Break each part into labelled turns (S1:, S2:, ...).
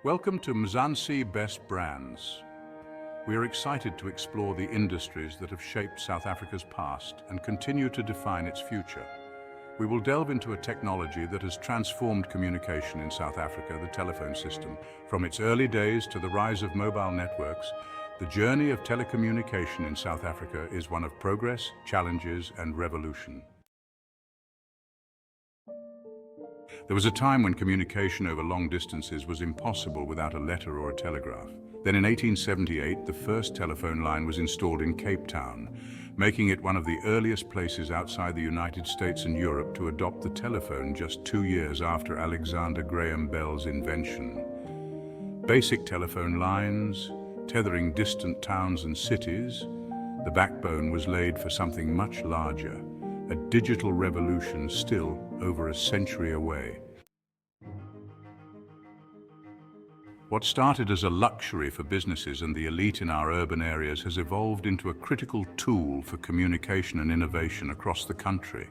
S1: Welcome to Mzansi Best Brands. We are excited to explore the industries that have shaped South Africa's past and continue to define its future. We will delve into a technology that has transformed communication in South Africa, the telephone system. From its early days to the rise of mobile networks, the journey of telecommunication in South Africa is one of progress, challenges, and revolution. There was a time when communication over long distances was impossible without a letter or a telegraph. Then in 1878, the first telephone line was installed in Cape Town, making it one of the earliest places outside the United States and Europe to adopt the telephone just 2 years after Alexander Graham Bell's invention. Basic telephone lines, tethering distant towns and cities, the backbone was laid for something much larger, a digital revolution still over a century away. What started as a luxury for businesses and the elite in our urban areas has evolved into a critical tool for communication and innovation across the country.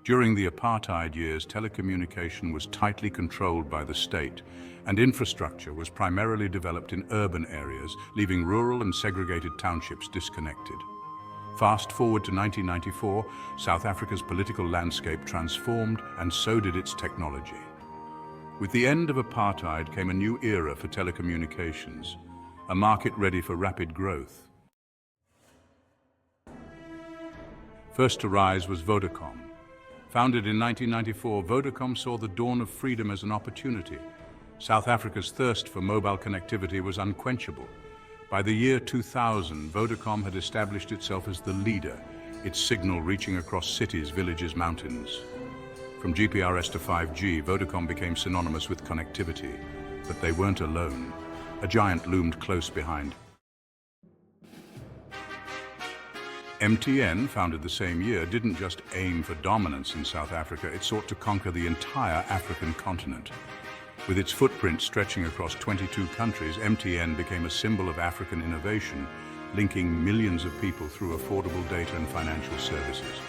S1: During the apartheid years, telecommunication was tightly controlled by the state, and infrastructure was primarily developed in urban areas, leaving rural and segregated townships disconnected. Fast forward to 1994, South Africa's political landscape transformed, and so did its technology. With the end of apartheid came a new era for telecommunications, a market ready for rapid growth. First to rise was Vodacom. Founded in 1994, Vodacom saw the dawn of freedom as an opportunity. South Africa's thirst for mobile connectivity was unquenchable. By the year 2000, Vodacom had established itself as the leader, its signal reaching across cities, villages, mountains. From GPRS to 5G, Vodacom became synonymous with connectivity. But they weren't alone. A giant loomed close behind. MTN, founded the same year, didn't just aim for dominance in South Africa, it sought to conquer the entire African continent. With its footprint stretching across 22 countries, MTN became a symbol of African innovation, linking millions of people through affordable data and financial services.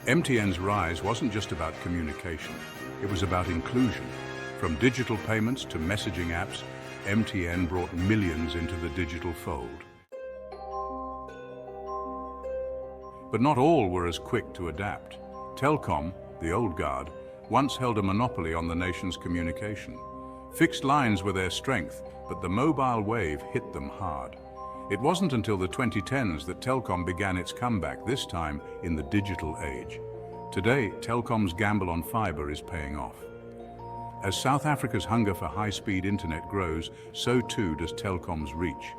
S1: MTN's rise wasn't just about communication, it was about inclusion. From digital payments to messaging apps, MTN brought millions into the digital fold. But not all were as quick to adapt. Telkom, the old guard, once held a monopoly on the nation's communication. Fixed lines were their strength, but the mobile wave hit them hard. It wasn't until the 2010s that Telkom began its comeback, this time in the digital age. Today, Telkom's gamble on fiber is paying off. As South Africa's hunger for high-speed internet grows, so too does Telkom's reach.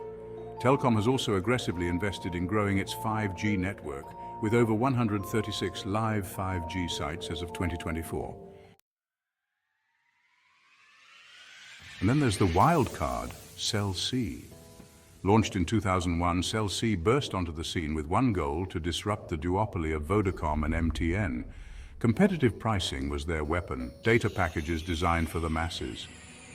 S1: Telkom has also aggressively invested in growing its 5G network, with over 136 live 5G sites as of 2024. And then there's the wild card, Cell C. Launched in 2001, Cell C burst onto the scene with one goal: to disrupt the duopoly of Vodacom and MTN. Competitive pricing was their weapon, data packages designed for the masses.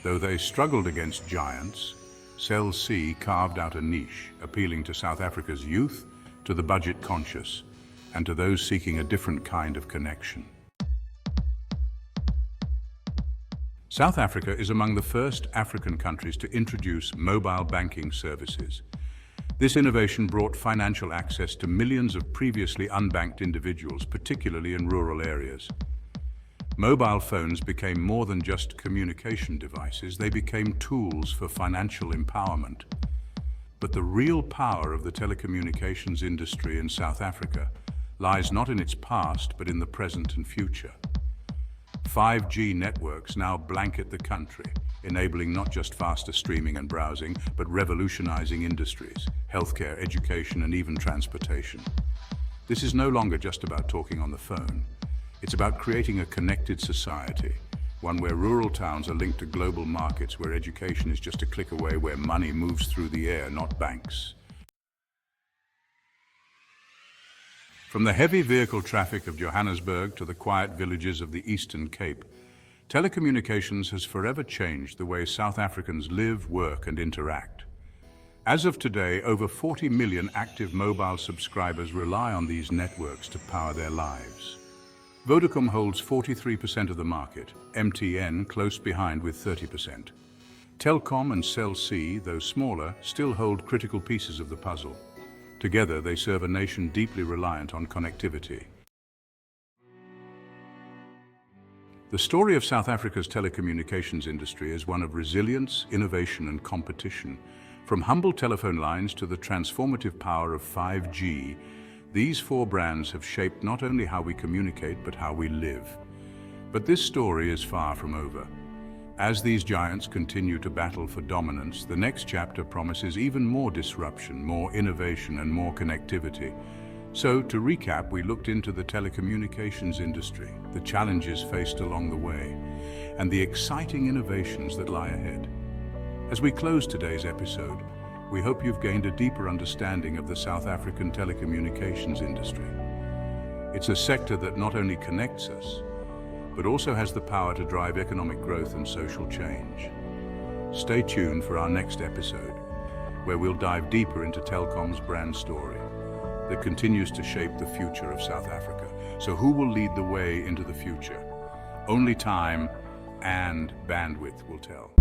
S1: Though they struggled against giants, Cell C carved out a niche, appealing to South Africa's youth, to the budget-conscious, and to those seeking a different kind of connection. South Africa is among the first African countries to introduce mobile banking services. This innovation brought financial access to millions of previously unbanked individuals, particularly in rural areas. Mobile phones became more than just communication devices, they became tools for financial empowerment. But the real power of the telecommunications industry in South Africa lies not in its past, but in the present and future. 5G networks now blanket the country, enabling not just faster streaming and browsing, but revolutionizing industries, healthcare, education, and even transportation. This is no longer just about talking on the phone. It's about creating a connected society, one where rural towns are linked to global markets, where education is just a click away, where money moves through the air, not banks. From the heavy vehicle traffic of Johannesburg to the quiet villages of the Eastern Cape, telecommunications has forever changed the way South Africans live, work, and interact. As of today, over 40 million active mobile subscribers rely on these networks to power their lives. Vodacom holds 43% of the market, MTN close behind with 30%. Telkom and Cell C, though smaller, still hold critical pieces of the puzzle. Together, they serve a nation deeply reliant on connectivity. The story of South Africa's telecommunications industry is one of resilience, innovation, and competition. From humble telephone lines to the transformative power of 5G, these four brands have shaped not only how we communicate, but how we live. But this story is far from over. As these giants continue to battle for dominance, the next chapter promises even more disruption, more innovation, and more connectivity. So, to recap, we looked into the telecommunications industry, the challenges faced along the way, and the exciting innovations that lie ahead. As we close today's episode, we hope you've gained a deeper understanding of the South African telecommunications industry. It's a sector that not only connects us, but also has the power to drive economic growth and social change. Stay tuned for our next episode, where we'll dive deeper into Telkom's brand story that continues to shape the future of South Africa. So who will lead the way into the future? Only time and bandwidth will tell.